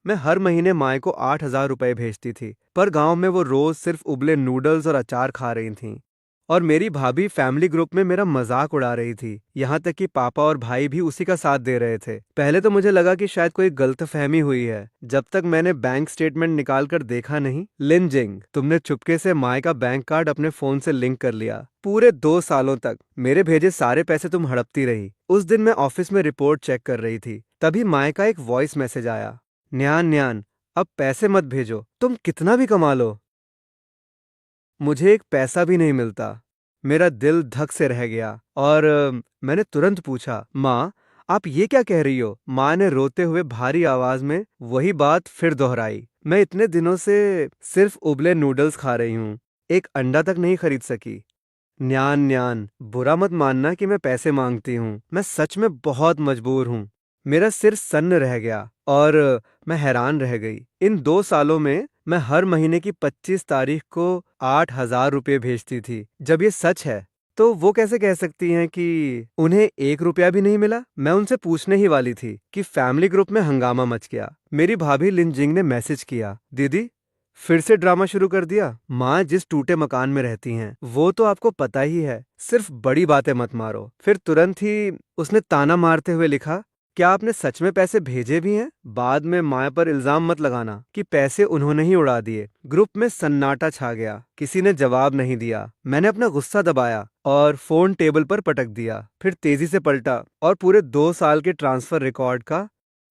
मैं हर महीने माँ को 8,000 रुपए भेजती थी, पर गांव में वो रोज सिर्फ उबले नूडल्स और अचार खा रही थीं। और मेरी भाभी फैमिली ग्रुप में मेरा मजाक उड़ा रही थी, यहाँ तक कि पापा और भाई भी उसी का साथ दे रहे थे। पहले तो मुझे लगा कि शायद कोई गलतफहमी हुई है, जब तक मैंने बैंक स्टेटमेंट निकाल कर देखा नहीं। लिनजिंग, तुमने चुपके से माई का बैंक कार्ड अपने फोन से लिंक कर लिया। पूरे 2 सालों तक मेरे भेजे सारे पैसे तुम हड़पती रही। उस दिन मैं ऑफिस में रिपोर्ट चेक कर रही थी, तभी माई का एक वॉइस मैसेज आया। न्यान न्यान, अब पैसे मत भेजो, तुम कितना भी कमा लो, मुझे एक पैसा भी नहीं मिलता। मेरा दिल धक से रह गया और मैंने तुरंत पूछा, माँ आप ये क्या कह रही हो? माँ ने रोते हुए भारी आवाज में वही बात फिर दोहराई। मैं इतने दिनों से सिर्फ उबले नूडल्स खा रही हूँ, एक अंडा तक नहीं खरीद सकी। न्यान न्यान, बुरा मत मानना कि मैं पैसे मांगती हूँ, मैं सच में बहुत मजबूर हूँ। मेरा सिर सन्न रह गया और मैं हैरान रह गई। इन 2 सालों में मैं हर महीने की 25 तारीख को 8,000 रुपये भेजती थी। जब ये सच है तो वो कैसे कह सकती हैं कि उन्हें 1 रुपया भी नहीं मिला? मैं उनसे पूछने ही वाली थी कि फैमिली ग्रुप में हंगामा मच गया। मेरी भाभी लिनजिंग ने मैसेज किया, दीदी फिर से ड्रामा शुरू कर दिया। माँ जिस टूटे मकान में रहती हैं वो तो आपको पता ही है, सिर्फ बड़ी बातें मत मारो। फिर तुरंत ही उसने ताना मारते हुए लिखा, क्या आपने सच में पैसे भेजे भी हैं? बाद में माँ पर इल्जाम मत लगाना कि पैसे उन्होंने ही उड़ा दिए। ग्रुप में सन्नाटा छा गया, किसी ने जवाब नहीं दिया। मैंने अपना गुस्सा दबाया और फोन टेबल पर पटक दिया, फिर तेजी से पलटा और पूरे 2 साल के ट्रांसफर रिकॉर्ड का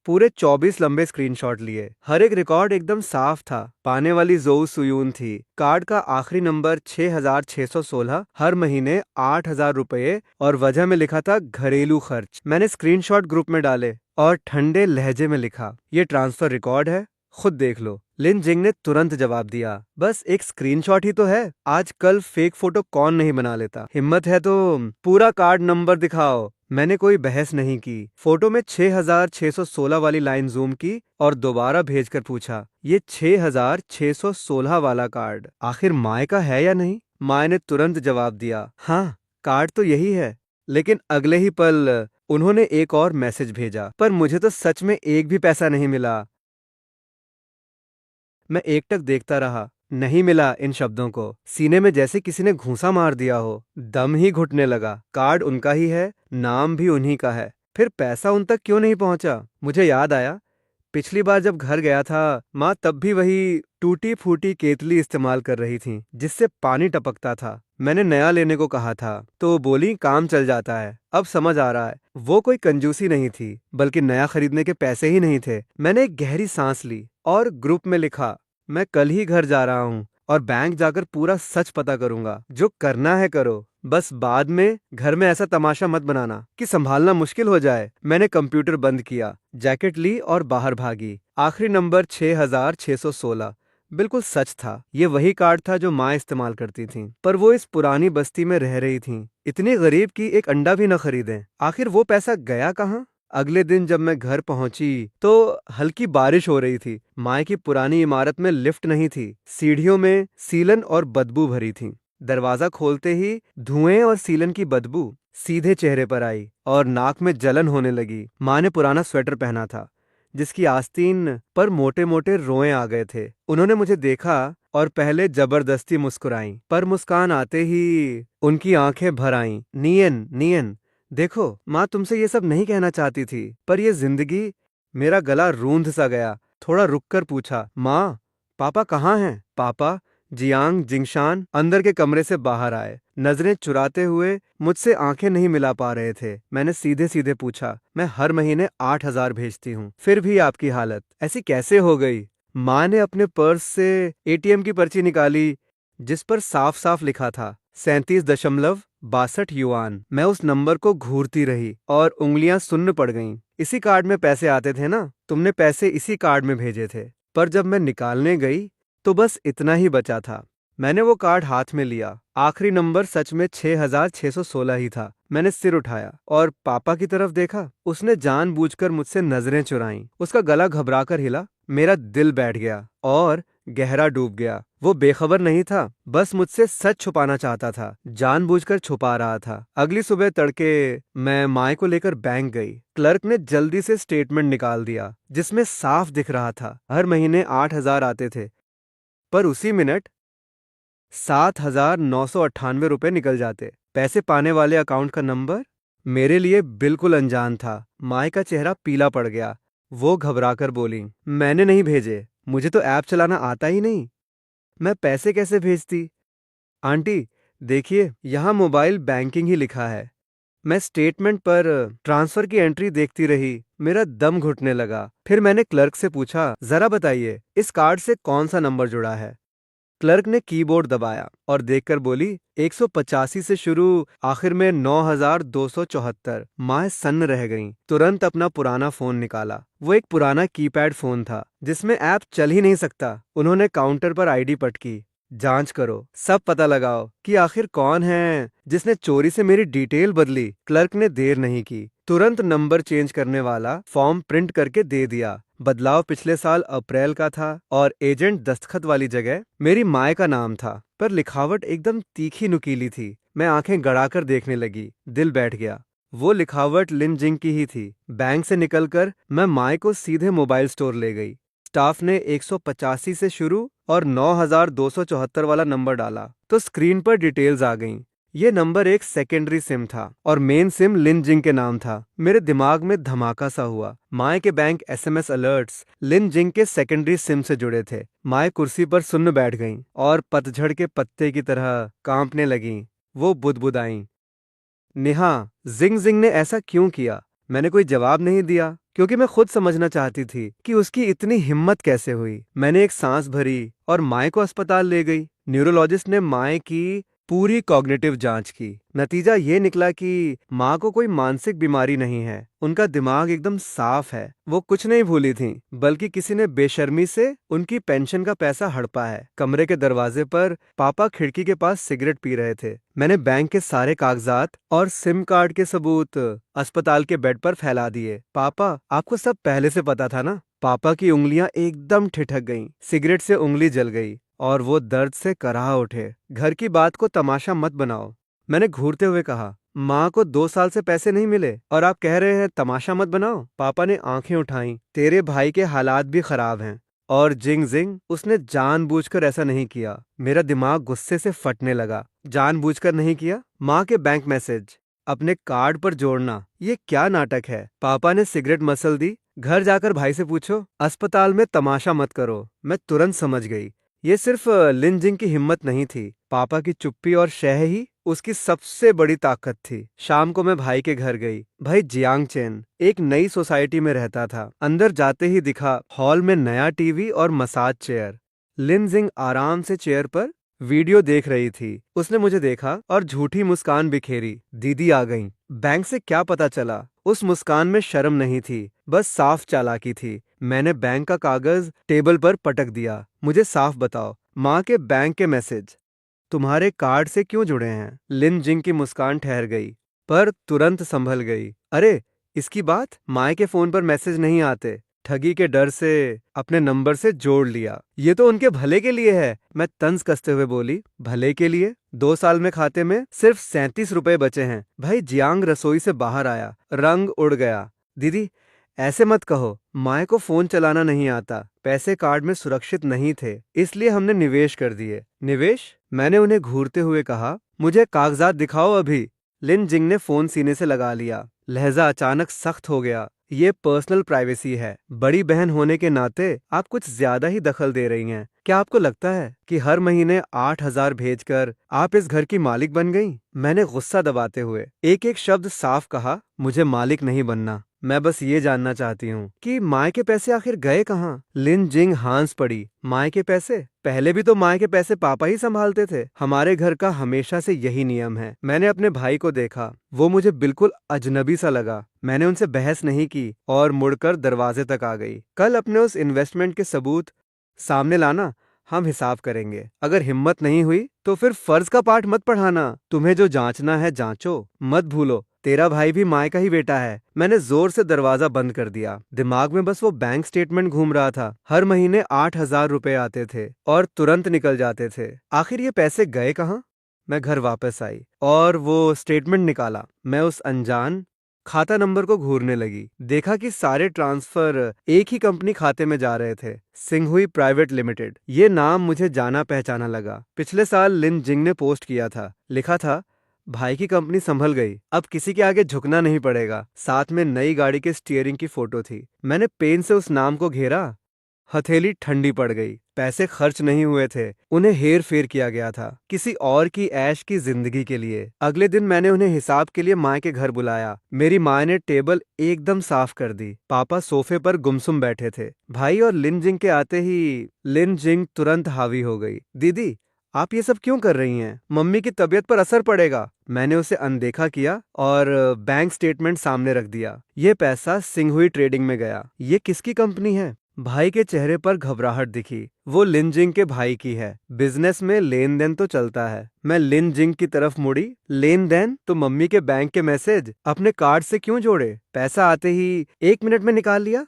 पूरे 24 लंबे स्क्रीनशॉट लिए। हर एक रिकॉर्ड एकदम साफ था, पाने वाली जोऊ सुयून थी। कार्ड का आखिरी नंबर 6,616, हर महीने 8,000 रुपये और वजह में लिखा था घरेलू खर्च। मैंने स्क्रीनशॉट ग्रुप में डाले और ठंडे लहजे में लिखा, ये ट्रांसफर रिकॉर्ड है, खुद देख लो। लिन जिंग ने तुरंत जवाब दिया, बस एक स्क्रीनशॉट ही तो है, आजकल फेक फोटो कौन नहीं बना लेता, हिम्मत है तो पूरा कार्ड नंबर दिखाओ। मैंने कोई बहस नहीं की, फोटो में 6,616 वाली लाइन जूम की और दोबारा भेजकर पूछा, ये 6,616 वाला कार्ड आखिर माए का है या नहीं? माए ने तुरंत जवाब दिया, हाँ कार्ड तो यही है। लेकिन अगले ही पल उन्होंने एक और मैसेज भेजा, पर मुझे तो सच में एक भी पैसा नहीं मिला। मैं एकटक देखता रहा, नहीं मिला इन शब्दों को सीने में जैसे किसी ने घूंसा मार दिया हो। दम ही घुटने लगा। कार्ड उनका ही है, नाम भी उन्हीं का है, फिर पैसा उन तक क्यों नहीं पहुंचा? मुझे याद आया, पिछली बार जब घर गया था माँ तब भी वही टूटी फूटी केतली इस्तेमाल कर रही थी जिससे पानी टपकता था। मैंने नया लेने को कहा था तो बोली काम चल जाता है। अब समझ आ रहा है वो कोई कंजूसी नहीं थी, बल्कि नया खरीदने के पैसे ही नहीं थे। मैंने एक गहरी सांस ली और ग्रुप में लिखा, मैं कल ही घर जा रहा हूँ और बैंक जाकर पूरा सच पता करूंगा, जो करना है करो, बस बाद में घर में ऐसा तमाशा मत बनाना कि संभालना मुश्किल हो जाए। मैंने कंप्यूटर बंद किया, जैकेट ली और बाहर भागी। आखिरी नंबर 6,616 बिल्कुल सच था। ये वही कार्ड था जो माँ इस्तेमाल करती थी, पर वो इस पुरानी बस्ती में रह रही थी, इतनी गरीब कि एक अंडा भी न खरीदें। आखिर वो पैसा गया कहाँ? अगले दिन जब मैं घर पहुंची तो हल्की बारिश हो रही थी। माँ की पुरानी इमारत में लिफ्ट नहीं थी, सीढ़ियों में सीलन और बदबू भरी थी। दरवाजा खोलते ही धुएं और सीलन की बदबू सीधे चेहरे पर आई और नाक में जलन होने लगी। माँ ने पुराना स्वेटर पहना था जिसकी आस्तीन पर मोटे मोटे रोएं आ गए थे। उन्होंने मुझे देखा और पहले जबरदस्ती मुस्कुराई, पर मुस्कान आते ही उनकी आंखें भर आईं। नियन नियन, देखो माँ तुमसे ये सब नहीं कहना चाहती थी, पर ये जिंदगी। मेरा गला रूंध सा गया। थोड़ा रुककर पूछा, माँ पापा कहाँ हैं? पापा जियांग जिंगशान अंदर के कमरे से बाहर आए, नजरें चुराते हुए मुझसे आंखें नहीं मिला पा रहे थे। मैंने सीधे सीधे पूछा, मैं हर महीने 8,000 भेजती हूँ, फिर भी आपकी हालत ऐसी कैसे हो गई? माँ ने अपने पर्स से एटीएम की पर्ची निकाली जिस पर साफ साफ लिखा था 37.62 युआन। मैं उस नंबर को घूरती रही और उंगलियां सुन्न पड़ गईं। इसी कार्ड में पैसे आते थे ना, तुमने पैसे इसी कार्ड में भेजे थे। पर जब मैं निकालने गई तो बस इतना ही बचा था। मैंने वो कार्ड हाथ में लिया, आखिरी नंबर सच में 6,616 ही था। मैंने सिर उठाया और पापा की तरफ देखा। उसने जानबूझकर मुझसे नजरें चुराईं। उसका गला घबराकर हिला। मेरा दिल बैठ गया और गहरा डूब गया। वो बेखबर नहीं था, बस मुझसे सच छुपाना चाहता था, जानबूझकर छुपा रहा था। अगली सुबह तड़के मैं माए को लेकर बैंक गई। क्लर्क ने जल्दी से स्टेटमेंट निकाल दिया, जिसमें साफ दिख रहा था हर महीने 8,000 आते थे, पर उसी मिनट 7,998 रुपए निकल जाते। पैसे पाने वाले अकाउंट का नंबर मेरे लिए बिल्कुल अनजान था। माए का चेहरा पीला पड़ गया। वो घबराकर बोली, मैंने नहीं भेजे, मुझे तो ऐप चलाना आता ही नहीं। मैं पैसे कैसे भेजती? आंटी, देखिए यहाँ मोबाइल बैंकिंग ही लिखा है। मैं स्टेटमेंट पर ट्रांसफर की एंट्री देखती रही। मेरा दम घुटने लगा। फिर मैंने क्लर्क से पूछा, जरा बताइए इस कार्ड से कौन सा नंबर जुड़ा है? क्लर्क ने कीबोर्ड दबाया और देखकर बोली, 185 से शुरू, आखिर में 9,274। माँ सन्न रह गईं। तुरंत अपना पुराना फोन निकाला। वो एक पुराना कीपैड फोन था जिसमें ऐप चल ही नहीं सकता। उन्होंने काउंटर पर आईडी पटकी। जांच करो, सब पता लगाओ कि आखिर कौन है जिसने चोरी से मेरी डिटेल बदली। क्लर्क ने देर नहीं की, तुरंत नंबर चेंज करने वाला फॉर्म प्रिंट करके दे दिया। बदलाव पिछले साल अप्रैल का था और एजेंट दस्तखत वाली जगह मेरी माए का नाम था, पर लिखावट एकदम तीखी नुकीली थी। मैं आंखें गड़ाकर देखने लगी। दिल बैठ गया। वो लिखावट लिन जिंग की ही थी। बैंक से निकलकर मैं माए को सीधे मोबाइल स्टोर ले गई। स्टाफ ने 185 से शुरू और 9,274 वाला नंबर डाला तो स्क्रीन पर डिटेल्स आ गईं। ये नंबर एक सेकेंडरी सिम था और मेन सिम लिन जिंग के नाम था। मेरे दिमाग में धमाका सा हुआ। माए के बैंक एसएमएस अलर्ट्स लिन जिंग के सेकेंडरी सिम से जुड़े थे। माए कुर्सी पर सुन्न बैठ गईं और पतझड़ के पत्ते की तरह कांपने लगीं। वो बुदबुदाईं, नेहा, जिंग जिंग ने ऐसा क्यों किया? मैंने कोई जवाब नहीं दिया क्योंकि मैं खुद समझना चाहती थी कि उसकी इतनी हिम्मत कैसे हुई। मैंने एक सांस भरी और माए को अस्पताल ले गई। न्यूरोलॉजिस्ट ने माए की पूरी कॉग्निटिव जांच की। नतीजा ये निकला कि माँ को कोई मानसिक बीमारी नहीं है। उनका दिमाग एकदम साफ है। वो कुछ नहीं भूली थीं, बल्कि किसी ने बेशर्मी से उनकी पेंशन का पैसा हड़पा है। कमरे के दरवाजे पर पापा खिड़की के पास सिगरेट पी रहे थे। मैंने बैंक के सारे कागजात और सिम कार्ड के सबूत अस्पताल के बेड पर फैला दिए। पापा, आपको सब पहले से पता था ना? पापा की उंगलियां एकदम ठिठक गईं। सिगरेट से उंगली जल गई और वो दर्द से कराह उठे। घर की बात को तमाशा मत बनाओ, मैंने घूरते हुए कहा। माँ को 2 साल से पैसे नहीं मिले और आप कह रहे हैं तमाशा मत बनाओ? पापा ने आंखें उठाईं। तेरे भाई के हालात भी खराब हैं। और जिंग जिंग, उसने जानबूझकर ऐसा नहीं किया। मेरा दिमाग गुस्से से फटने लगा। जानबूझकर नहीं किया? माँ के बैंक मैसेज अपने कार्ड पर जोड़ना, ये क्या नाटक है? पापा ने सिगरेट मसल दी। घर जाकर भाई से पूछो। अस्पताल में तमाशा मत करो। मैं तुरंत समझ गई, ये सिर्फ लिन जिंग की हिम्मत नहीं थी। पापा की चुप्पी और शह ही उसकी सबसे बड़ी ताकत थी। शाम को मैं भाई के घर गई। भाई जियांग चेन एक नई सोसाइटी में रहता था। अंदर जाते ही दिखा हॉल में नया टीवी और मसाज चेयर। लिन जिंग आराम से चेयर पर वीडियो देख रही थी। उसने मुझे देखा और झूठी मुस्कान बिखेरी। दीदी आ गईं। बैंक से क्या पता चला? उस मुस्कान में शर्म नहीं थी, बस साफ चालाकी थी। मैंने बैंक का कागज टेबल पर पटक दिया। मुझे साफ बताओ, माँ के बैंक के मैसेज तुम्हारे कार्ड से क्यों जुड़े हैं? लिन जिंग की मुस्कान ठहर गई, पर तुरंत संभल गई। अरे, इसकी बात? माँ के फोन पर मैसेज नहीं आते। ठगी के डर से अपने नंबर से जोड़ लिया। ये तो उनके भले के लिए है। मैं तंज कसते हुए बोली, भले के लिए? 2 साल में खाते में सिर्फ 37 रुपए बचे हैं। भाई जियांग रसोई से बाहर आया, रंग उड़ गया। दीदी, ऐसे मत कहो, माए को फोन चलाना नहीं आता। पैसे कार्ड में सुरक्षित नहीं थे, इसलिए हमने निवेश कर दिए। निवेश? मैंने उन्हें घूरते हुए कहा। मुझे कागजात दिखाओ अभी। लिन जिंग ने फोन सीने से लगा लिया। लहजा अचानक सख्त हो गया। ये पर्सनल प्राइवेसी है। बड़ी बहन होने के नाते आप कुछ ज्यादा ही दखल दे रही हैं। क्या आपको लगता है कि हर महीने 8,000 भेजकर आप इस घर की मालिक बन गईं? मैंने गुस्सा दबाते हुए एक एक शब्द साफ कहा, मुझे मालिक नहीं बनना। मैं बस ये जानना चाहती हूँ कि माए के पैसे आखिर गए कहाँ? लिन जिंग हंस पड़ी। माए के पैसे? पहले भी तो माए के पैसे पापा ही संभालते थे। हमारे घर का हमेशा से यही नियम है। मैंने अपने भाई को देखा, वो मुझे बिल्कुल अजनबी सा लगा। मैंने उनसे बहस नहीं की और मुड़कर दरवाजे तक आ गई। कल अपने उस इन्वेस्टमेंट के सबूत सामने लाना, हम हिसाब करेंगे। अगर हिम्मत नहीं हुई तो फिर फर्ज का पाठ मत पढ़ाना। तुम्हें जो जांचना है जांचो, मत भूलो तेरा भाई भी माय का ही बेटा है। मैंने जोर से दरवाजा बंद कर दिया। दिमाग में बस वो बैंक स्टेटमेंट घूम रहा था। हर महीने 8,000 रुपए आते थे और तुरंत निकल जाते थे। आखिर ये पैसे गए कहाँ? मैं घर वापस आई और वो स्टेटमेंट निकाला। मैं उस अनजान खाता नंबर को घूरने लगी। देखा कि सारे ट्रांसफर एक ही कंपनी खाते में जा रहे थे, सिंघुई प्राइवेट लिमिटेड। ये नाम मुझे जाना पहचाना लगा। पिछले साल लिन जिंग ने पोस्ट किया था। लिखा था, भाई की कंपनी संभल गई, अब किसी के आगे झुकना नहीं पड़ेगा। साथ में नई गाड़ी के स्टीयरिंग की फोटो थी। मैंने पेन से उस नाम को घेरा। हथेली ठंडी पड़ गई। पैसे खर्च नहीं हुए थे, उन्हें हेर फेर किया गया था किसी और की ऐश की जिंदगी के लिए। अगले दिन मैंने उन्हें हिसाब के लिए माँ के घर बुलाया। मेरी माँ ने टेबल एकदम साफ कर दी। पापा सोफे पर गुमसुम बैठे थे। भाई और लिन जिंग के आते ही लिन जिंग तुरंत हावी हो गई। दीदी, आप ये सब क्यों कर रही हैं? मम्मी की तबीयत पर असर पड़ेगा। मैंने उसे अनदेखा किया और बैंक स्टेटमेंट सामने रख दिया। ये पैसा सिंघुई ट्रेडिंग में गया। ये किसकी कंपनी है? भाई के चेहरे पर घबराहट दिखी। वो लिन जिंग के भाई की है। बिजनेस में लेन देन तो चलता है। मैं लिन जिंग की तरफ मुड़ी। लेन देन? तो मम्मी के बैंक के मैसेज अपने कार्ड से क्यों जोड़े? पैसा आते ही 1 मिनट में निकाल लिया।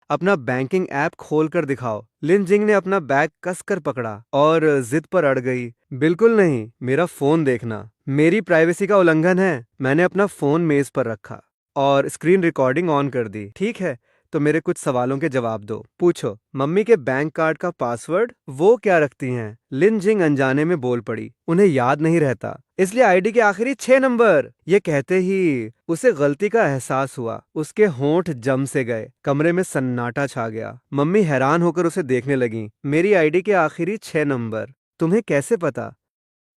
अपना बैंकिंग ऐप खोल कर दिखाओ। लिन जिंग ने अपना बैग कसकर पकड़ा और जिद पर अड़ गई। बिल्कुल नहीं, मेरा फोन देखना मेरी प्राइवेसी का उल्लंघन है। मैंने अपना फोन मेज पर रखा और स्क्रीन रिकॉर्डिंग ऑन कर दी। ठीक है, तो मेरे कुछ सवालों के जवाब दो। पूछो। मम्मी के बैंक कार्ड का पासवर्ड वो क्या रखती हैं? लिन जिंग अनजाने में बोल पड़ी। उन्हें याद नहीं रहता, इसलिए आईडी के आखिरी 6 नंबर। ये कहते ही उसे गलती का एहसास हुआ। उसके होंठ जम से गए। कमरे में सन्नाटा छा गया। मम्मी हैरान होकर उसे देखने लगी। मेरी आईडी के आखिरी 6 नंबर तुम्हें कैसे पता?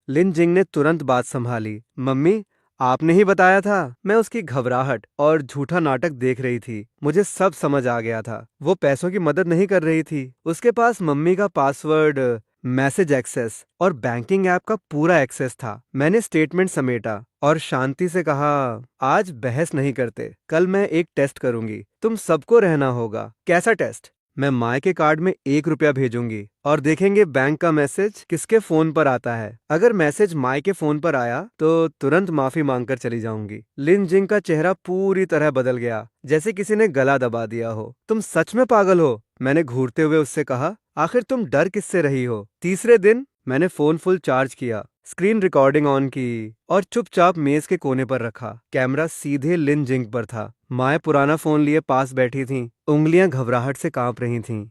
लिन जिंग ने तुरंत बात संभाली। मम्मी, आपने ही बताया था। मैं उसकी घबराहट और झूठा नाटक देख रही थी। मुझे सब समझ आ गया था। वो पैसों की मदद नहीं कर रही थी। उसके पास मम्मी का पासवर्ड, मैसेज एक्सेस और बैंकिंग ऐप का पूरा एक्सेस था। मैंने स्टेटमेंट समेटा और शांति से कहा, आज बहस नहीं करते। कल मैं एक टेस्ट करूंगी। तुम सबको रहना होगा। कैसा टेस्ट? मैं माय के कार्ड में 1 रुपया भेजूंगी और देखेंगे बैंक का मैसेज किसके फोन पर आता है। अगर मैसेज माय के फोन पर आया तो तुरंत माफी मांगकर चली जाऊंगी। लिन जिंग का चेहरा पूरी तरह बदल गया, जैसे किसी ने गला दबा दिया हो। तुम सच में पागल हो? मैंने घूरते हुए उससे कहा। आखिर तुम डर किससे रही हो? तीसरे दिन मैंने फोन फुल चार्ज किया, स्क्रीन रिकॉर्डिंग ऑन की और चुपचाप मेज के कोने पर रखा। कैमरा सीधे लिन जिंग पर था। माए पुराना फोन लिए पास बैठी थीं। उंगलियां घबराहट से कांप रही थीं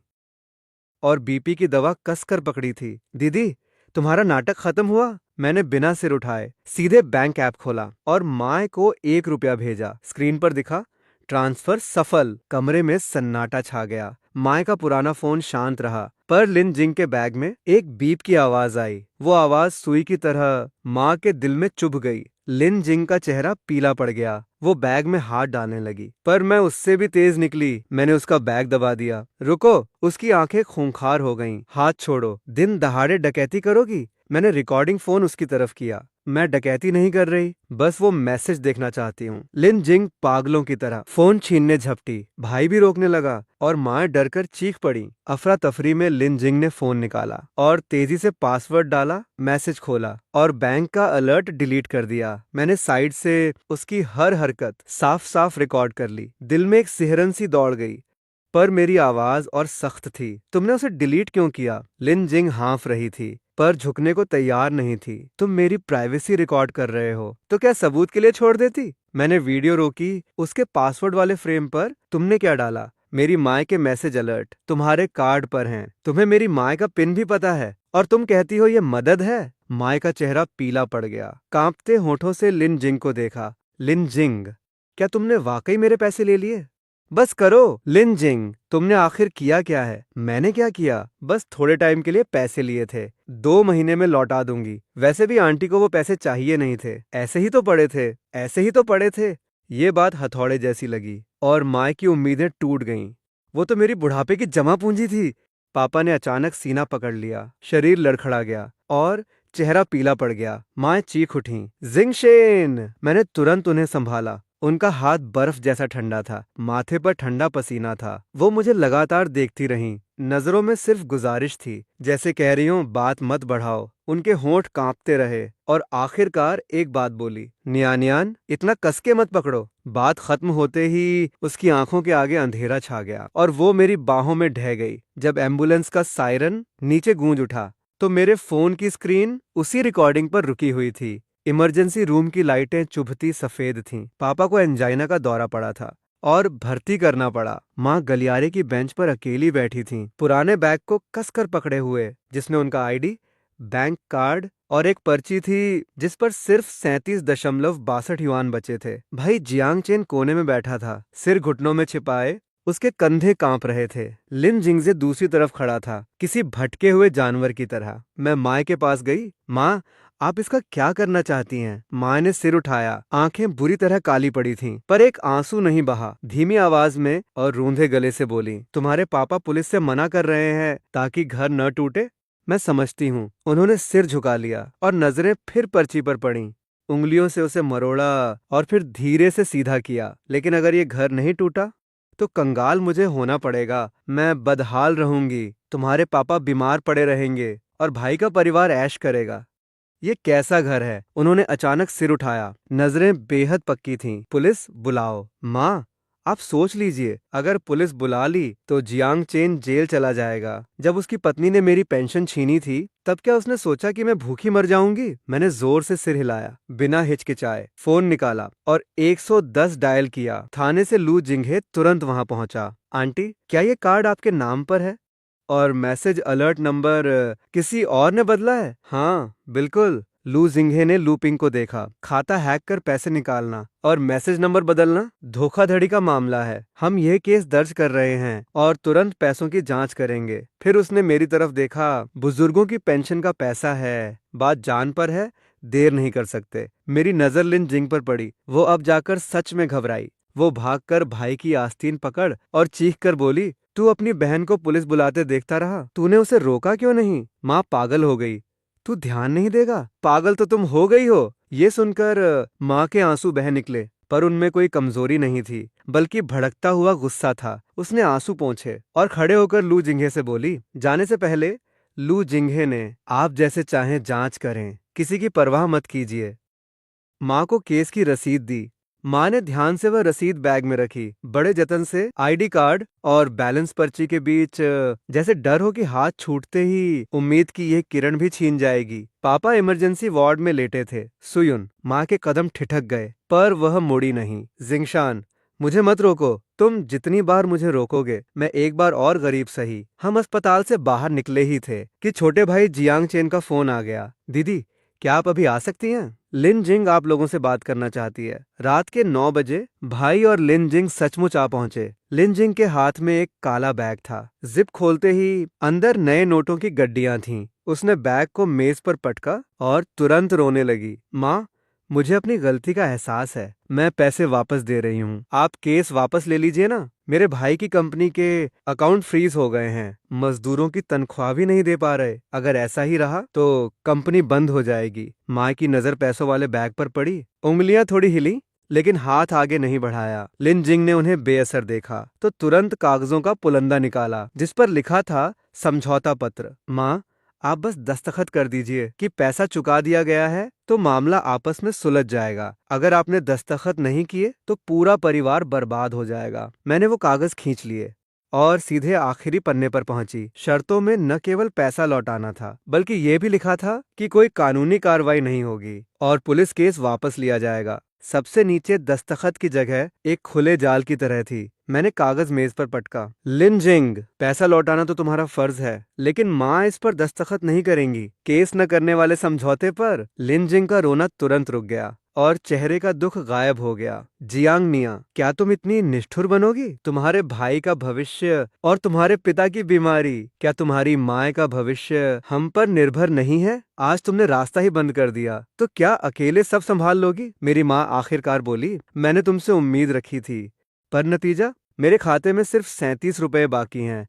और बीपी की दवा कसकर पकड़ी थी। दीदी, तुम्हारा नाटक खत्म हुआ? मैंने बिना सिर उठाए सीधे बैंक ऐप खोला और माए को 1 रुपया भेजा। स्क्रीन पर दिखा, ट्रांसफर सफल। कमरे में सन्नाटा छा गया। माए का पुराना फोन शांत रहा, पर लिन जिंग के बैग में एक बीप की आवाज आई। वो आवाज सुई की तरह माँ के दिल में चुभ गई। लिन जिंग का चेहरा पीला पड़ गया। वो बैग में हाथ डालने लगी, पर मैं उससे भी तेज निकली। मैंने उसका बैग दबा दिया। रुको! उसकी आंखें खूंखार हो गईं। हाथ छोड़ो। दिन दहाड़े डकैती करोगी? मैंने रिकॉर्डिंग फोन उसकी तरफ किया। मैं डकैती नहीं कर रही, बस वो मैसेज देखना चाहती हूँ। लिन जिंग पागलों की तरह फोन छीनने झपटी। भाई भी रोकने लगा और माँ डरकर चीख पड़ी। अफरा तफरी में लिन जिंग ने फोन निकाला और तेजी से पासवर्ड डाला, मैसेज खोला और बैंक का अलर्ट डिलीट कर दिया। मैंने साइड से उसकी हर हरकत साफ साफ रिकॉर्ड कर ली। दिल में एक सिहरन सी दौड़ गई, पर मेरी आवाज और सख्त थी। तुमने उसे डिलीट क्यों किया? लिन जिंग हाँफ रही थी, पर झुकने को तैयार नहीं थी। तुम मेरी प्राइवेसी रिकॉर्ड कर रहे हो, तो क्या सबूत के लिए छोड़ देती? मैंने वीडियो रोकी। उसके पासवर्ड वाले फ्रेम पर तुमने क्या डाला? मेरी माँ के मैसेज अलर्ट तुम्हारे कार्ड पर हैं। तुम्हें मेरी माँ का पिन भी पता है और तुम कहती हो ये मदद है? माँ का चेहरा पीला पड़ गया। कांपते होठों से लिन जिंग को देखा। लिन जिंग, क्या तुमने वाकई मेरे पैसे ले लिए? बस करो लिन जिंग, तुमने आखिर किया क्या है? मैंने क्या किया? बस थोड़े टाइम के लिए पैसे लिए थे। 2 महीने में लौटा दूंगी। वैसे भी आंटी को वो पैसे चाहिए नहीं थे। ऐसे ही तो पड़े थे, ऐसे ही तो पड़े थे। ये बात हथौड़े जैसी लगी और माँ की उम्मीदें टूट गईं। वो तो मेरी बुढ़ापे की जमा पूंजी थी। पापा ने अचानक सीना पकड़ लिया। शरीर लड़खड़ा गया और चेहरा पीला पड़ गया। माँ चीख उठी, जिंगशेन! मैंने तुरंत उन्हें संभाला। उनका हाथ बर्फ जैसा ठंडा था। माथे पर ठंडा पसीना था। वो मुझे लगातार देखती रहीं। नजरों में सिर्फ गुजारिश थी, जैसे कह रही हूं, बात मत बढ़ाओ। उनके होंठ कांपते रहे और आखिरकार एक बात बोली, नियान नियान, इतना कसके मत पकड़ो। बात खत्म होते ही उसकी आंखों के आगे अंधेरा छा गया और वो मेरी बाहों में ढह गई। जब एम्बुलेंस का सायरन नीचे गूंज उठा तो मेरे फोन की स्क्रीन उसी रिकॉर्डिंग पर रुकी हुई थी। इमरजेंसी रूम की लाइटें चुभती सफेद थीं। पापा को एंजाइना का दौरा पड़ा था और भर्ती करना पड़ा। माँ गलियारे की बेंच पर अकेली बैठी थीं, पुराने बैग को कसकर पकड़े हुए, जिसमें उनका आईडी, बैंक कार्ड और एक पर्ची थी जिस पर सिर्फ 37.62 युआन बचे थे। भाई जियांग चेन कोने में बैठा था, सिर घुटनों में छिपाए, उसके कंधे कांप रहे थे। लिन जिंगजे दूसरी तरफ खड़ा था, किसी भटके हुए जानवर की तरह। मैं माँ के पास गई। माँ, आप इसका क्या करना चाहती हैं? माँ ने सिर उठाया, आंखें बुरी तरह काली पड़ी थीं, पर एक आंसू नहीं बहा। धीमी आवाज में और रूंधे गले से बोली, तुम्हारे पापा पुलिस से मना कर रहे हैं ताकि घर न टूटे। मैं समझती हूँ। उन्होंने सिर झुका लिया और नजरें फिर पर्ची पर पड़ीं। उंगलियों से उसे मरोड़ा और फिर धीरे से सीधा किया। लेकिन अगर ये घर नहीं टूटा तो कंगाल मुझे होना पड़ेगा। मैं बदहाल रहूंगी, तुम्हारे पापा बीमार पड़े रहेंगे और भाई का परिवार ऐश करेगा। ये कैसा घर है? उन्होंने अचानक सिर उठाया, नजरें बेहद पक्की थीं। पुलिस बुलाओ। माँ, आप सोच लीजिए, अगर पुलिस बुला ली तो जियांग चेन जेल चला जाएगा। जब उसकी पत्नी ने मेरी पेंशन छीनी थी तब क्या उसने सोचा कि मैं भूखी मर जाऊंगी? मैंने जोर से सिर हिलाया, बिना हिचकिचाए। फोन निकाला और 110 डायल किया। थाने से लू जिंघे तुरंत वहां पहुंचा। आंटी, क्या ये कार्ड आपके नाम पर है? और मैसेज अलर्ट नंबर किसी और ने बदला है? हाँ बिल्कुल। लू जिंघे ने लू पिंग को देखा। खाता हैक कर पैसे निकालना और मैसेज नंबर बदलना धोखाधड़ी का मामला है। हम यह केस दर्ज कर रहे हैं और तुरंत पैसों की जांच करेंगे। फिर उसने मेरी तरफ देखा। बुजुर्गों की पेंशन का पैसा है, बात जान पर है, देर नहीं कर सकते। मेरी नजर लिन जिंग पर पड़ी। वो अब जाकर सच में घबराई। वो भागकर भाई की आस्तीन पकड़ और चीख कर बोली, तू अपनी बहन को पुलिस बुलाते देखता रहा, तूने उसे रोका क्यों नहीं? माँ पागल हो गई। तू ध्यान नहीं देगा? पागल तो तुम हो गई हो। ये सुनकर माँ के आंसू बह निकले, पर उनमें कोई कमजोरी नहीं थी, बल्कि भड़कता हुआ गुस्सा था। उसने आंसू पोंछे और खड़े होकर लू जिंघे से बोली। जाने से पहले लू जिंघे ने, आप जैसे चाहें जांच करें, किसी की परवाह मत कीजिए, माँ को केस की रसीद दी। माँ ने ध्यान से वह रसीद बैग में रखी, बड़े जतन से आईडी कार्ड और बैलेंस पर्ची के बीच, जैसे डर हो कि हाथ छूटते ही उम्मीद की यह किरण भी छीन जाएगी। पापा इमरजेंसी वार्ड में लेटे थे। सुयुन, माँ के कदम ठिठक गए, पर वह मुड़ी नहीं। जिंगशान, मुझे मत रोको। तुम जितनी बार मुझे रोकोगे, मैं एक बार और गरीब सही। हम अस्पताल से बाहर निकले ही थे कि छोटे भाई जियांग चेन का फोन आ गया। दीदी, क्या आप अभी आ सकती हैं? लिन जिंग आप लोगों से बात करना चाहती है। रात के 9 बजे भाई और लिन जिंग सचमुच आ पहुंचे। लिन जिंग के हाथ में एक काला बैग था। जिप खोलते ही अंदर नए नोटों की गड्डियां थीं। उसने बैग को मेज पर पटका और तुरंत रोने लगी। माँ, मुझे अपनी गलती का एहसास है। मैं पैसे वापस दे रही हूँ। आप केस वापस ले लीजिए ना। मेरे भाई की कंपनी के अकाउंट फ्रीज हो गए हैं। मजदूरों की तनख्वाह भी नहीं दे पा रहे। अगर ऐसा ही रहा तो कंपनी बंद हो जाएगी। माँ की नजर पैसों वाले बैग पर पड़ी। उंगलियां थोड़ी हिली, लेकिन हाथ आगे नहीं बढ़ाया। लिन जिंग ने उन्हें बेअसर देखा तो तुरंत कागजों का पुलंदा निकाला, जिस पर लिखा था समझौता पत्र। माँ, आप बस दस्तखत कर दीजिए कि पैसा चुका दिया गया है, तो मामला आपस में सुलझ जाएगा। अगर आपने दस्तखत नहीं किए तो पूरा परिवार बर्बाद हो जाएगा। मैंने वो कागज खींच लिए और सीधे आखिरी पन्ने पर पहुंची। शर्तों में न केवल पैसा लौटाना था, बल्कि ये भी लिखा था कि कोई कानूनी कार्रवाई नहीं होगी और पुलिस केस वापस लिया जाएगा। सबसे नीचे दस्तखत की जगह एक खुले जाल की तरह थी। मैंने कागज मेज पर पटका। लिन जिंग, पैसा लौटाना तो तुम्हारा फर्ज है, लेकिन माँ इस पर दस्तखत नहीं करेंगी। केस न करने वाले समझौते पर लिन जिंग का रोना तुरंत रुक गया और चेहरे का दुख गायब हो गया। जियांग मियाँ, क्या तुम इतनी निष्ठुर बनोगी? तुम्हारे भाई का भविष्य और तुम्हारे पिता की बीमारी, क्या तुम्हारी माँ का भविष्य हम पर निर्भर नहीं है? आज तुमने रास्ता ही बंद कर दिया, तो क्या अकेले सब संभाल लोगी? मेरी माँ आखिरकार बोली। मैंने तुमसे उम्मीद रखी थी, पर नतीजा, मेरे खाते में सिर्फ 37 रुपए बाकी हैं।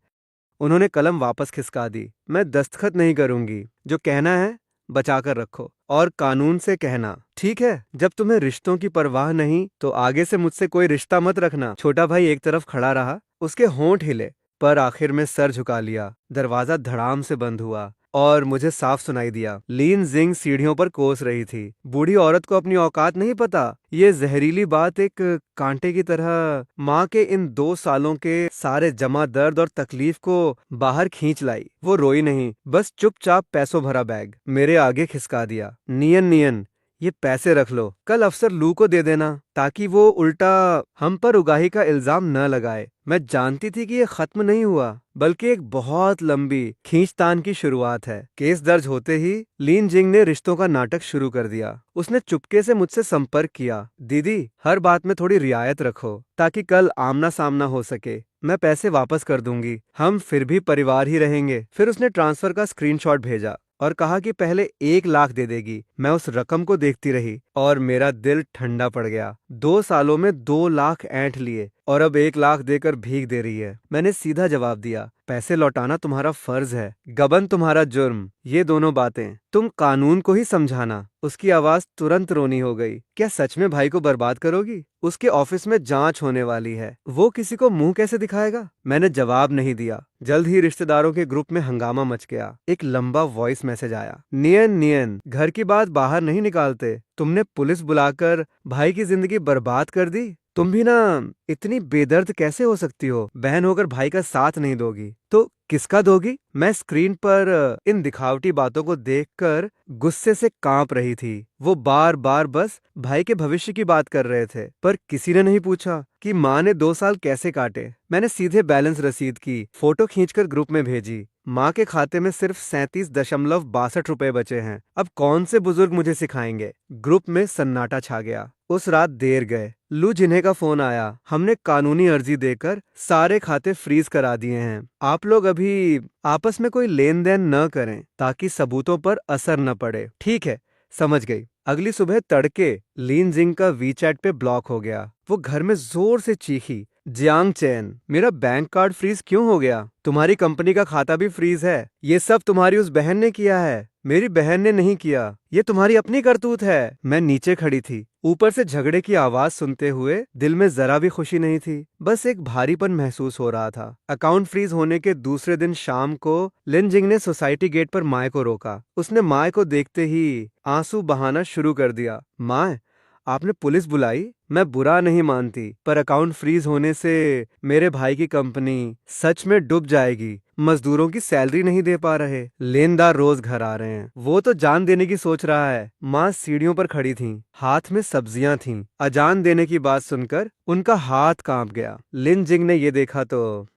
उन्होंने कलम वापस खिसका दी। मैं दस्तखत नहीं करूंगी। जो कहना है बचा कर रखो और कानून से कहना, ठीक है? जब तुम्हें रिश्तों की परवाह नहीं तो आगे से मुझसे कोई रिश्ता मत रखना। छोटा भाई एक तरफ खड़ा रहा, उसके होंठ हिले, पर आखिर में सर झुका लिया। दरवाजा धड़ाम से बंद हुआ और मुझे साफ सुनाई दिया। लीन जिंग सीढ़ियों पर कोस रही थी। बूढ़ी औरत को अपनी औकात नहीं पता। ये जहरीली बात एक कांटे की तरह माँ के इन 2 सालों के सारे जमा दर्द और तकलीफ को बाहर खींच लाई। वो रोई नहीं, बस चुपचाप पैसों भरा बैग मेरे आगे खिसका दिया। नियन नियन, ये पैसे रख लो, कल अफसर लू को दे देना, ताकि वो उल्टा हम पर उगाही का इल्जाम न लगाए। मैं जानती थी कि ये खत्म नहीं हुआ, बल्कि एक बहुत लंबी खींचतान की शुरुआत है। केस दर्ज होते ही लीन जिंग ने रिश्तों का नाटक शुरू कर दिया। उसने चुपके से मुझसे संपर्क किया। दीदी, हर बात में थोड़ी रियायत रखो, ताकि कल आमना सामना हो सके। मैं पैसे वापस कर दूंगी, हम फिर भी परिवार ही रहेंगे। फिर उसने ट्रांसफर का स्क्रीनशॉट भेजा और कहा कि पहले 1 लाख दे देगी। मैं उस रकम को देखती रही और मेरा दिल ठंडा पड़ गया। 2 सालों में 2 लाख ऐंठ लिए और अब 1 लाख देकर भीख दे रही है। मैंने सीधा जवाब दिया, पैसे लौटाना तुम्हारा फर्ज है, गबन तुम्हारा जुर्म। ये दोनों बातें तुम कानून को ही समझाना। उसकी आवाज तुरंत रोनी हो गई। क्या सच में भाई को बर्बाद करोगी? उसके ऑफिस में जांच होने वाली है, वो किसी को मुंह कैसे दिखाएगा? मैंने जवाब नहीं दिया। जल्द ही रिश्तेदारों के ग्रुप में हंगामा मच गया। एक लंबा वॉइस मैसेज आया, नियन नियन, घर की बात बाहर नहीं निकालते। तुमने पुलिस बुलाकर भाई की जिंदगी बर्बाद कर दी। तुम भी ना इतनी बेदर्द कैसे हो सकती हो? बहन होकर भाई का साथ नहीं दोगी तो किसका दोगी? मैं स्क्रीन पर इन दिखावटी बातों को देखकर गुस्से से कांप रही थी। वो बार बार बस भाई के भविष्य की बात कर रहे थे, पर किसी ने नहीं पूछा कि माँ ने 2 साल कैसे काटे। मैंने सीधे बैलेंस रसीद की फोटो खींचकर ग्रुप में भेजी। माँ के खाते में सिर्फ 37.62 रुपए बचे हैं। अब कौन से बुजुर्ग मुझे सिखाएंगे? ग्रुप में सन्नाटा छा गया। उस रात देर गए। लू जिन्हें का फोन आया। हमने कानूनी अर्जी देकर सारे खाते फ्रीज करा दिए हैं। आप लोग अभी आपस में कोई लेन देन न करें, ताकि सबूतों पर असर न पड़े। ठीक है, समझ गई। अगली सुबह तड़के लीन जिंग का वीचैट पे ब्लॉक हो गया। वो घर में जोर से चीखी, जियांग चैन, मेरा बैंक कार्ड फ्रीज क्यों हो गया? तुम्हारी कंपनी का खाता भी फ्रीज है। ये सब तुम्हारी उस बहन ने किया है, मेरी बहन ने नहीं किया। ये तुम्हारी अपनी करतूत है। मैं नीचे खड़ी थी। ऊपर से झगड़े की आवाज सुनते हुए दिल में जरा भी खुशी नहीं थी, बस एक भारीपन महसूस हो रहा था। अकाउंट फ्रीज होने के दूसरे दिन शाम को लिन जिंग ने सोसाइटी गेट पर माए को रोका। उसने माए को देखते ही आंसू बहाना शुरू कर दिया। माए, आपने पुलिस बुलाई? मैं बुरा नहीं मानती, पर अकाउंट फ्रीज होने से मेरे भाई की कंपनी सच में डूब जाएगी। मजदूरों की सैलरी नहीं दे पा रहे, लेनदार रोज घर आ रहे हैं। वो तो जान देने की सोच रहा है। माँ सीढ़ियों पर खड़ी थीं, हाथ में सब्जियां थीं। अजान देने की बात सुनकर उनका हाथ कांप गया। लिन जिंग ने ये देखा तो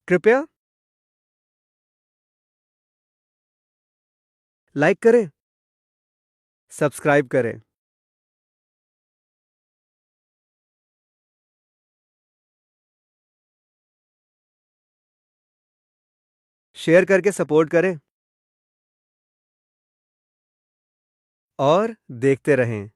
कृपया लाइक करें, सब्सक्राइब करें। शेयर करके सपोर्ट करें और देखते रहें।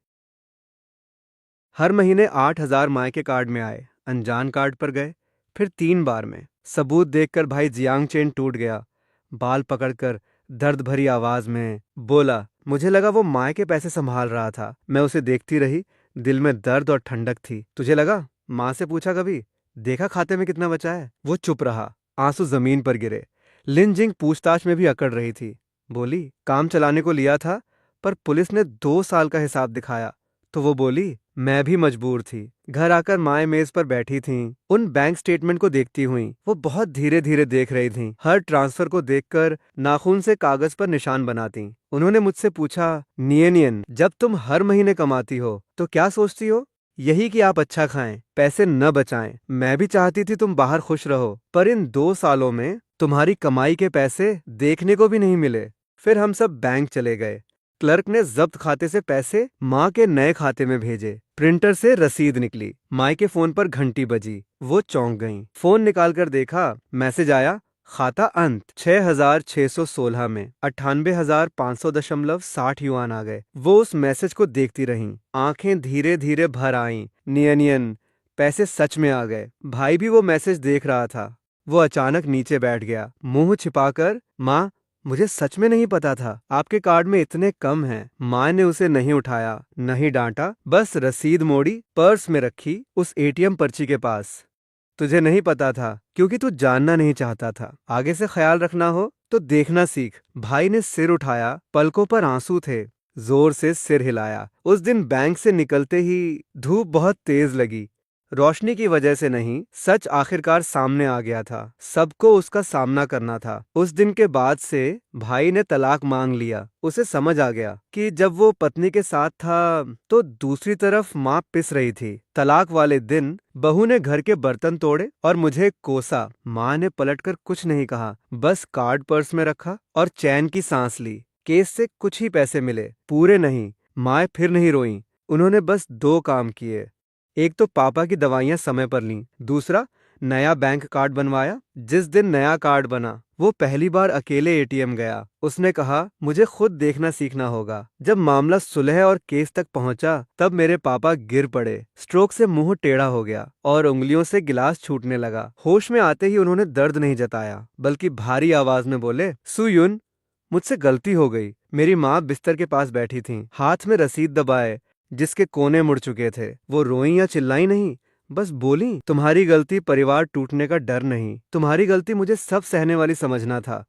हर महीने 8,000 माए के कार्ड में आए। अनजान कार्ड पर गए, फिर 3 बार में। सबूत देखकर भाई जियांग चेन टूट गया। बाल पकड़कर दर्द भरी आवाज में बोला। मुझे लगा वो माए के पैसे संभाल रहा था। मैं उसे देखती रही, दिल में दर्द और ठंडक थी। तुझे लगा? माँ से पूछा कभी? देखा खाते में कितना बचा है? वो चुप रहा, आंसू जमीन पर गिरे। लिन जिंग पूछताछ में भी अकड़ रही थी। बोली, काम चलाने को लिया था, पर पुलिस ने 2 साल का हिसाब दिखाया। तो वो बोली, मैं भी मजबूर थी। घर आकर माए मेज पर बैठी थीं, उन बैंक स्टेटमेंट को देखती हुई। वो बहुत धीरे धीरे देख रही थीं, हर ट्रांसफर को देखकर नाखून से कागज पर निशान बनाती। उन्होंने मुझसे पूछा, नियन, जब तुम हर महीने कमाती हो तो क्या सोचती हो? यही कि आप अच्छा खाएं, पैसे न बचाएं। मैं भी चाहती थी तुम बाहर खुश रहो, पर इन 2 सालों में तुम्हारी कमाई के पैसे देखने को भी नहीं मिले। फिर हम सब बैंक चले गए। क्लर्क ने जब्त खाते से पैसे माँ के नए खाते में भेजे। प्रिंटर से रसीद निकली। माँ के फोन पर घंटी बजी। वो चौंक गईं। फोन निकालकर देखा, मैसेज आया, खाता अंत 6,616 में 98,500.60 युआन आ गए। वो उस मैसेज को देखती रहीं, आंखें धीरे धीरे भर आईं। नियन, पैसे सच में आ गए। भाई भी वो मैसेज देख रहा था। वो अचानक नीचे बैठ गया, मुंह छिपाकर। माँ, मुझे सच में नहीं पता था आपके कार्ड में इतने कम हैं। माँ ने उसे नहीं उठाया, नहीं डांटा, बस रसीद मोड़ी, पर्स में रखी, उस एटीएम पर्ची के पास। तुझे नहीं पता था क्योंकि तू जानना नहीं चाहता था। आगे से ख्याल रखना हो तो देखना सीख। भाई ने सिर उठाया, पलकों पर आंसू थे। जोर से सिर हिलाया। उस दिन बैंक से निकलते ही धूप बहुत तेज लगी। रोशनी की वजह से नहीं, सच आखिरकार सामने आ गया था। सबको उसका सामना करना था। उस दिन के बाद से भाई ने तलाक मांग लिया। उसे समझ आ गया कि जब वो पत्नी के साथ था तो दूसरी तरफ माँ पिस रही थी। तलाक वाले दिन बहू ने घर के बर्तन तोड़े और मुझे कोसा। माँ ने पलटकर कुछ नहीं कहा, बस कार्ड पर्स में रखा और चैन की सांस ली। केस से कुछ ही पैसे मिले, पूरे नहीं। माँ फिर नहीं रोईं। उन्होंने बस दो काम किए। एक तो पापा की दवाइयां समय पर लीं, दूसरा नया बैंक कार्ड बनवाया। जिस दिन नया कार्ड बना वो पहली बार अकेले एटीएम गया। उसने कहा, मुझे खुद देखना सीखना होगा। जब मामला सुलह और केस तक पहुंचा तब मेरे पापा गिर पड़े। स्ट्रोक से मुंह टेढ़ा हो गया और उंगलियों से गिलास छूटने लगा। होश में आते ही उन्होंने दर्द नहीं जताया, बल्कि भारी आवाज में बोले, सुयुन, मुझसे गलती हो गई। मेरी माँ बिस्तर के पास बैठी थीं, हाथ में रसीद दबाए जिसके कोने मुड़ चुके थे। वो रोईं या चिल्लाई नहीं, बस बोली, तुम्हारी गलती परिवार टूटने का डर नहीं, तुम्हारी गलती मुझे सब सहने वाली समझना था।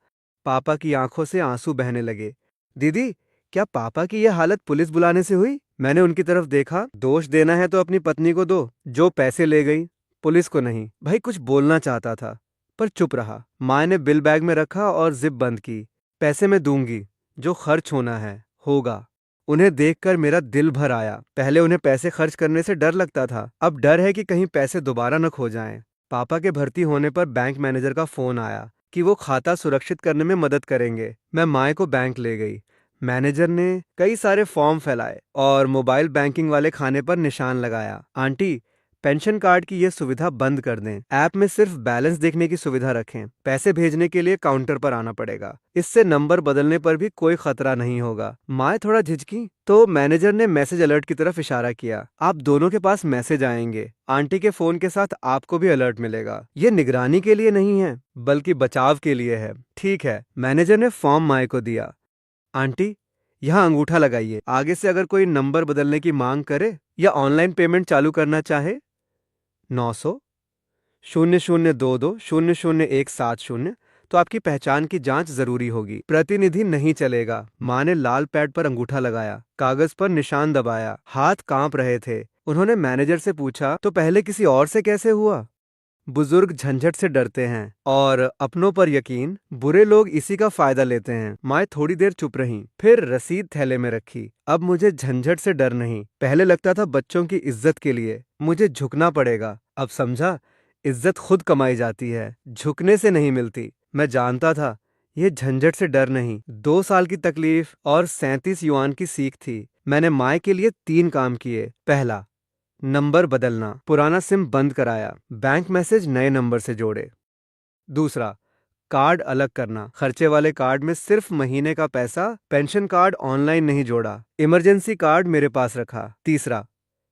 पापा की आंखों से आंसू बहने लगे। दीदी, क्या पापा की यह हालत पुलिस बुलाने से हुई? मैंने उनकी तरफ देखा। दोष देना है तो अपनी पत्नी को दो, जो पैसे ले गई, पुलिस को नहीं। भाई कुछ बोलना चाहता था पर चुप रहा। माँ ने बिल बैग में रखा और जिप बंद की। पैसे मैं दूंगी, जो खर्च होना है होगा। उन्हें देखकर मेरा दिल भर आया। पहले उन्हें पैसे खर्च करने से डर लगता था, अब डर है कि कहीं पैसे दोबारा न खो जाएं। पापा के भर्ती होने पर बैंक मैनेजर का फोन आया कि वो खाता सुरक्षित करने में मदद करेंगे। मैं माँ को बैंक ले गई। मैनेजर ने कई सारे फॉर्म फैलाए और मोबाइल बैंकिंग वाले खाने पर निशान लगाया। आंटी, पेंशन कार्ड की ये सुविधा बंद कर दें। ऐप में सिर्फ बैलेंस देखने की सुविधा रखें। पैसे भेजने के लिए काउंटर पर आना पड़ेगा। इससे नंबर बदलने पर भी कोई खतरा नहीं होगा। माँ थोड़ा झिझकी तो मैनेजर ने मैसेज अलर्ट की तरफ इशारा किया। आप दोनों के पास मैसेज आएंगे। आंटी के फोन के साथ आपको भी अलर्ट मिलेगा। ये निगरानी के लिए नहीं है, बल्कि बचाव के लिए है। ठीक है। मैनेजर ने फॉर्म माँ को दिया। आंटी, यहाँ अंगूठा लगाइए। आगे से अगर कोई नंबर बदलने की मांग करे या ऑनलाइन पेमेंट चालू करना चाहे, 900-0022-00170, तो आपकी पहचान की जांच जरूरी होगी। प्रतिनिधि नहीं चलेगा। माँ ने लाल पैड पर अंगूठा लगाया, कागज पर निशान दबाया। हाथ कांप रहे थे। उन्होंने मैनेजर से पूछा, तो पहले किसी और से कैसे हुआ? बुजुर्ग झंझट से डरते हैं और अपनों पर यकीन, बुरे लोग इसी का फायदा लेते हैं। माँ थोड़ी देर चुप रहीं, फिर रसीद थैले में रखी। अब मुझे झंझट से डर नहीं। पहले लगता था बच्चों की इज्जत के लिए मुझे झुकना पड़ेगा। अब समझा, इज्जत खुद कमाई जाती है, झुकने से नहीं मिलती। मैं जानता था ये झंझट से डर नहीं, 2 साल की तकलीफ और 37 युआन की सीख थी। मैंने माँ के लिए 3 काम किए। पहला, नंबर बदलना, पुराना सिम बंद कराया, बैंक मैसेज नए नंबर से जोड़े। दूसरा, कार्ड अलग करना, खर्चे वाले कार्ड में सिर्फ महीने का पैसा, पेंशन कार्ड ऑनलाइन नहीं जोड़ा, इमरजेंसी कार्ड मेरे पास रखा। तीसरा,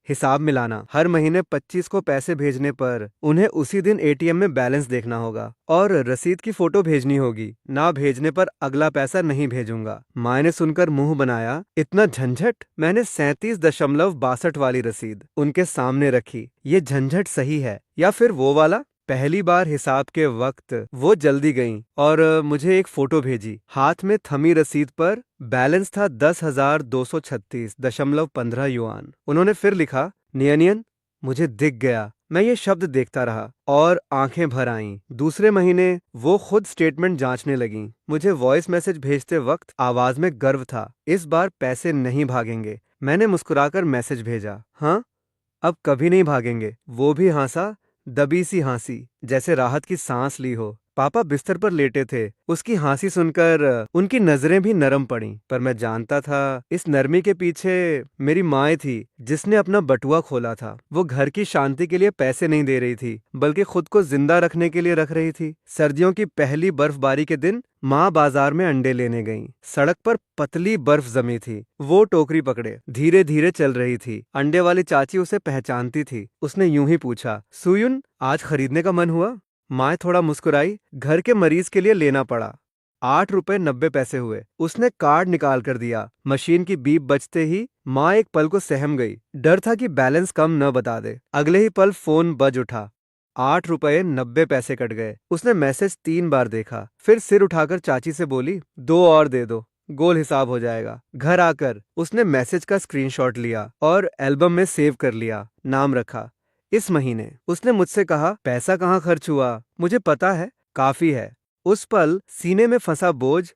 हिसाब मिलाना, हर महीने 25 को पैसे भेजने पर उन्हें उसी दिन एटीएम में बैलेंस देखना होगा और रसीद की फोटो भेजनी होगी। ना भेजने पर अगला पैसा नहीं भेजूंगा। माँ ने सुनकर मुंह बनाया, इतना झंझट? मैंने 37.62 वाली रसीद उनके सामने रखी। ये झंझट सही है या फिर वो वाला? पहली बार हिसाब के वक्त वो जल्दी गईं और मुझे एक फोटो भेजी। हाथ में थमी रसीद पर बैलेंस था 10,236.15 युआन। उन्होंने फिर लिखा, नियनियन। मुझे दिख गया। मैं ये शब्द देखता रहा और आंखें भर आईं। दूसरे महीने वो खुद स्टेटमेंट जांचने लगीं। मुझे वॉइस मैसेज भेजते वक्त आवाज में गर्व था। इस बार पैसे नहीं भागेंगे। मैंने मुस्कुराकर मैसेज भेजा, हाँ, अब कभी नहीं भागेंगे। वो भी हंसा, दबी सी हंसी, जैसे राहत की सांस ली हो। पापा बिस्तर पर लेटे थे। उसकी हंसी सुनकर उनकी नजरें भी नरम पड़ीं, पर मैं जानता था इस नरमी के पीछे मेरी माँ थी, जिसने अपना बटुआ खोला था। वो घर की शांति के लिए पैसे नहीं दे रही थी, बल्कि खुद को जिंदा रखने के लिए रख रही थी। सर्दियों की पहली बर्फबारी के दिन माँ बाजार में अंडे लेने गईं। सड़क पर पतली बर्फ जमी थी। वो टोकरी पकड़े धीरे धीरे चल रही थी। अंडे वाली चाची उसे पहचानती थी। उसने यूं ही पूछा, सुयुन, आज खरीदने का मन हुआ? माँ थोड़ा मुस्कुराई। घर के मरीज के लिए लेना पड़ा। 8 रुपए 90 पैसे हुए। उसने कार्ड निकाल कर दिया। मशीन की बीप बजते ही माँ एक पल को सहम गई। डर था कि बैलेंस कम न बता दे। अगले ही पल फोन बज उठा। 8 रुपए 90 पैसे कट गए। उसने मैसेज 3 बार देखा, फिर सिर उठाकर चाची से बोली, 2 और दे दो, गोल हिसाब हो जाएगा। घर आकर उसने मैसेज का स्क्रीनशॉट लिया और एल्बम में सेव कर लिया। नाम रखा इस महीने। उसने मुझसे कहा, पैसा कहाँ खर्च हुआ? मुझे पता है, काफी है। उस पल सीने में फंसा बोझ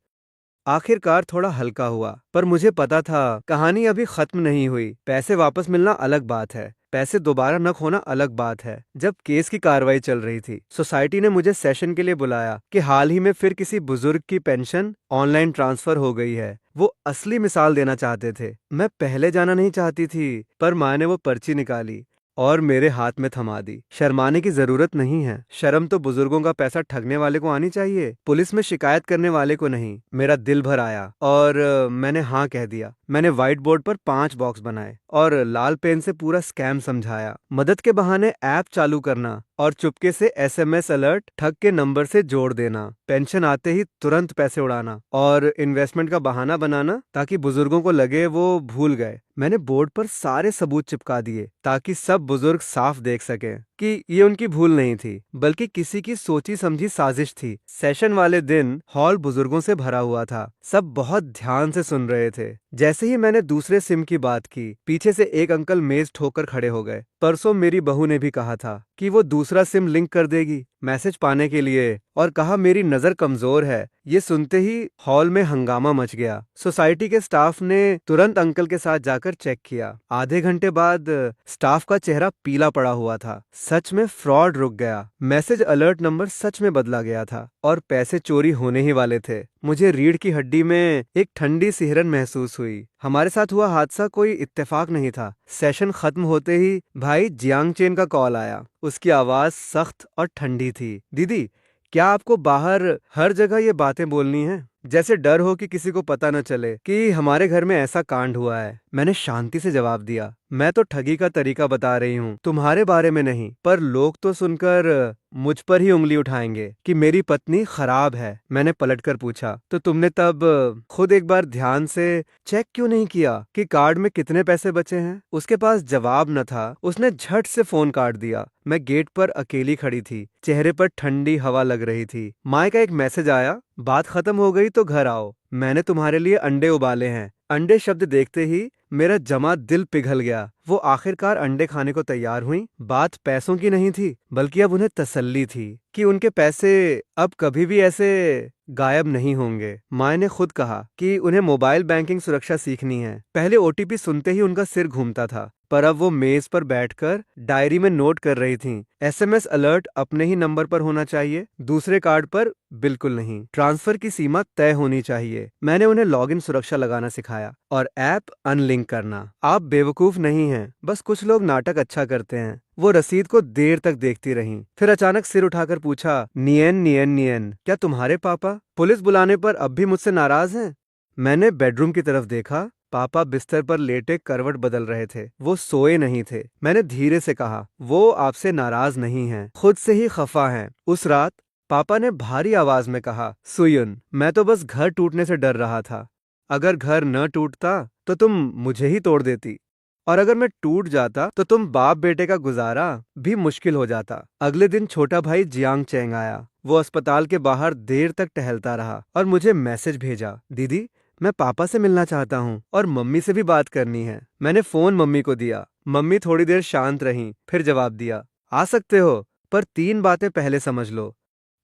आखिरकार थोड़ा हल्का हुआ। पर मुझे पता था कहानी अभी खत्म नहीं हुई। पैसे वापस मिलना अलग बात है, पैसे दोबारा न खोना अलग बात है। जब केस की कार्रवाई चल रही थी, सोसाइटी ने मुझे सेशन के लिए बुलाया कि हाल ही में फिर किसी बुजुर्ग की पेंशन ऑनलाइन ट्रांसफर हो गई है। वो असली मिसाल देना चाहते थे। मैं पहले जाना नहीं चाहती थी, पर माँ ने वो पर्ची निकाली और मेरे हाथ में थमा दी। शर्माने की जरूरत नहीं है। शर्म तो बुजुर्गों का पैसा ठगने वाले को आनी चाहिए, पुलिस में शिकायत करने वाले को नहीं। मेरा दिल भर आया और मैंने हाँ कह दिया। मैंने व्हाइट बोर्ड पर 5 बॉक्स बनाए और लाल पेन से पूरा स्कैम समझाया। मदद के बहाने ऐप चालू करना और चुपके से एसएमएस अलर्ट ठग के नंबर से जोड़ देना। पेंशन आते ही तुरंत पैसे उड़ाना और इन्वेस्टमेंट का बहाना बनाना ताकि बुजुर्गों को लगे वो भूल गए। मैंने बोर्ड पर सारे सबूत चिपका दिए ताकि सब बुजुर्ग साफ देख सकें कि ये उनकी भूल नहीं थी, बल्कि किसी की सोची समझी साजिश थी। सेशन वाले दिन हॉल बुजुर्गों से भरा हुआ था। सब बहुत ध्यान से सुन रहे थे। जैसे ही मैंने दूसरे सिम की बात की, पीछे से एक अंकल मेज ठोकर खड़े हो गए। परसों मेरी बहू ने भी कहा था कि वो दूसरा सिम लिंक कर देगी मैसेज पाने के लिए, और कहा मेरी नजर कमजोर है। ये सुनते ही हॉल में हंगामा मच गया। सोसाइटी के स्टाफ ने तुरंत अंकल के साथ जाकर चेक किया। आधे घंटे बाद स्टाफ का चेहरा पीला पड़ा हुआ था। सच में फ्रॉड रुक गया। मैसेज अलर्ट नंबर सच में बदला गया था और पैसे चोरी होने ही वाले थे। मुझे रीढ़ की हड्डी में एक ठंडी सिहरन महसूस हुई। हमारे साथ हुआ हादसा कोई इत्तेफाक नहीं था। सेशन खत्म होते ही भाई जियांग चेन का कॉल आया। उसकी आवाज सख्त और ठंडी थी। दीदी, क्या आपको बाहर हर जगह ये बातें बोलनी है? जैसे डर हो कि किसी को पता न चले कि हमारे घर में ऐसा कांड हुआ है। मैंने शांति से जवाब दिया, मैं तो ठगी का तरीका बता रही हूँ, तुम्हारे बारे में नहीं। पर लोग तो सुनकर मुझ पर ही उंगली उठाएंगे कि मेरी पत्नी खराब है। मैंने पलटकर पूछा, तो तुमने तब खुद एक बार ध्यान से चेक क्यों नहीं किया कि कार्ड में कितने पैसे बचे हैं? उसके पास जवाब न था। उसने झट से फोन काट दिया। मैं गेट पर अकेली खड़ी थी। चेहरे पर ठंडी हवा लग रही थी। माँ का एक मैसेज आया, बात खत्म हो गई तो घर आओ, मैंने तुम्हारे लिए अंडे उबाले हैं। अंडे शब्द देखते ही मेरा जमा दिल पिघल गया। वो आखिरकार अंडे खाने को तैयार हुई। बात पैसों की नहीं थी, बल्कि अब उन्हें तसल्ली थी कि उनके पैसे अब कभी भी ऐसे गायब नहीं होंगे। माँ ने खुद कहा कि उन्हें मोबाइल बैंकिंग सुरक्षा सीखनी है। पहले ओटीपी सुनते ही उनका सिर घूमता था, पर अब वो मेज पर बैठकर डायरी में नोट कर रही थीं। एसएमएस अलर्ट अपने ही नंबर पर होना चाहिए, दूसरे कार्ड पर बिल्कुल नहीं। ट्रांसफर की सीमा तय होनी चाहिए। मैंने उन्हें लॉगिन सुरक्षा लगाना सिखाया और ऐप अनलिंक करना। आप बेवकूफ नहीं हैं, बस कुछ लोग नाटक अच्छा करते हैं। वो रसीद को देर तक देखती रहीं, फिर अचानक सिर उठाकर पूछा, नियन नियन नियन, क्या तुम्हारे पापा पुलिस बुलाने पर अब भी मुझसे नाराज हैं? मैंने बेडरूम की तरफ देखा। पापा बिस्तर पर लेटे करवट बदल रहे थे। वो सोए नहीं थे। मैंने धीरे से कहा, वो आपसे नाराज नहीं हैं, खुद से ही खफा हैं। उस रात पापा ने भारी आवाज में कहा, सुयुन, मैं तो बस घर टूटने से डर रहा था। अगर घर न टूटता तो तुम मुझे ही तोड़ देती, और अगर मैं टूट जाता तो तुम बाप बेटे का गुजारा भी मुश्किल हो जाता। अगले दिन छोटा भाई जियांग चेंग आया। वो अस्पताल के बाहर देर तक टहलता रहा और मुझे मैसेज भेजा, दीदी, मैं पापा से मिलना चाहता हूँ और मम्मी से भी बात करनी है। मैंने फोन मम्मी को दिया। मम्मी थोड़ी देर शांत रहीं, फिर जवाब दिया, आ सकते हो, पर 3 बातें पहले समझ लो।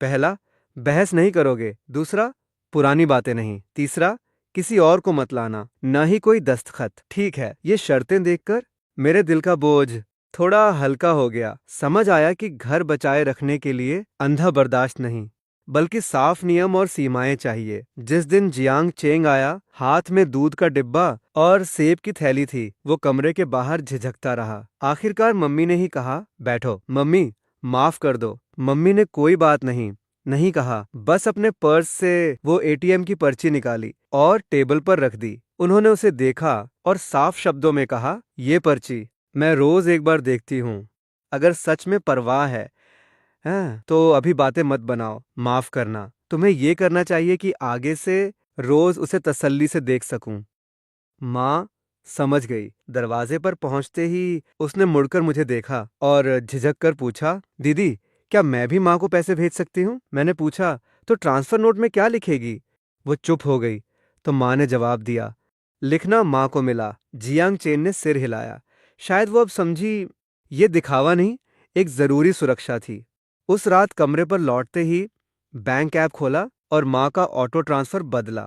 पहला, बहस नहीं करोगे। दूसरा, पुरानी बातें नहीं। तीसरा, किसी और को मत लाना, न ही कोई दस्तखत। ठीक है। ये शर्तें देखकर मेरे दिल का बोझ थोड़ा हल्का हो गया। समझ आया कि घर बचाए रखने के लिए अंधा बर्दाश्त नहीं, बल्कि साफ नियम और सीमाएं चाहिए। जिस दिन जियांग चेंग आया, हाथ में दूध का डिब्बा और सेब की थैली थी। वो कमरे के बाहर झिझकता रहा। आखिरकार मम्मी ने ही कहा, बैठो। मम्मी, माफ कर दो। मम्मी ने कोई बात नहीं कहा, बस अपने पर्स से वो एटीएम की पर्ची निकाली और टेबल पर रख दी। उन्होंने उसे देखा और साफ शब्दों में कहा, ये पर्ची मैं रोज एक बार देखती हूँ। अगर सच में परवाह है, हाँ, तो अभी बातें मत बनाओ। माफ करना, तुम्हें ये करना चाहिए कि आगे से रोज उसे तसल्ली से देख सकूं। माँ समझ गई। दरवाजे पर पहुंचते ही उसने मुड़कर मुझे देखा और झिझक कर पूछा, दीदी क्या मैं भी माँ को पैसे भेज सकती हूँ? मैंने पूछा, तो ट्रांसफर नोट में क्या लिखेगी? वो चुप हो गई। तो माँ ने जवाब दिया, लिखना माँ को मिला। जियांग चेन ने सिर हिलाया। शायद वो अब समझी ये दिखावा नहीं, एक जरूरी सुरक्षा थी। उस रात कमरे पर लौटते ही बैंक ऐप खोला और माँ का ऑटो ट्रांसफर बदला।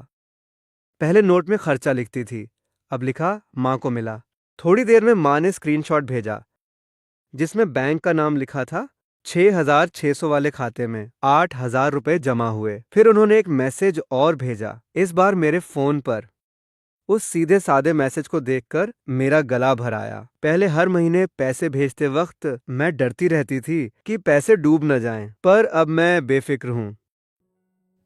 पहले नोट में खर्चा लिखती थी, अब लिखा माँ को मिला। थोड़ी देर में माँ ने स्क्रीनशॉट भेजा जिसमें बैंक का नाम लिखा था। 6,600 वाले खाते में 8,000 रुपए जमा हुए। फिर उन्होंने एक मैसेज और भेजा, इस बार मेरे फोन पर। उस सीधे सादे मैसेज को देखकर मेरा गला भर आया। पहले हर महीने पैसे भेजते वक्त मैं डरती रहती थी कि पैसे डूब न जाएं, पर अब मैं बेफिक्र हूं।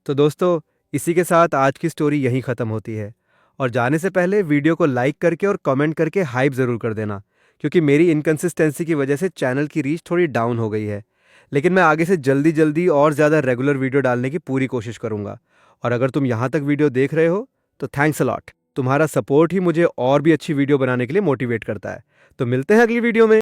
तो दोस्तों, इसी के साथ आज की स्टोरी यहीं ख़त्म होती है। और जाने से पहले वीडियो को लाइक करके और कमेंट करके हाइप ज़रूर कर देना, क्योंकि मेरी इनकन्सिस्टेंसी की वजह से चैनल की रीच थोड़ी डाउन हो गई है। लेकिन मैं आगे से जल्दी जल्दी और ज़्यादा रेगुलर वीडियो डालने की पूरी कोशिश करूँगा। और अगर तुम यहाँ तक वीडियो देख रहे हो तो थैंक्स अ लॉट। तुम्हारा सपोर्ट ही मुझे और भी अच्छी वीडियो बनाने के लिए मोटिवेट करता है। तो मिलते हैं अगली वीडियो में।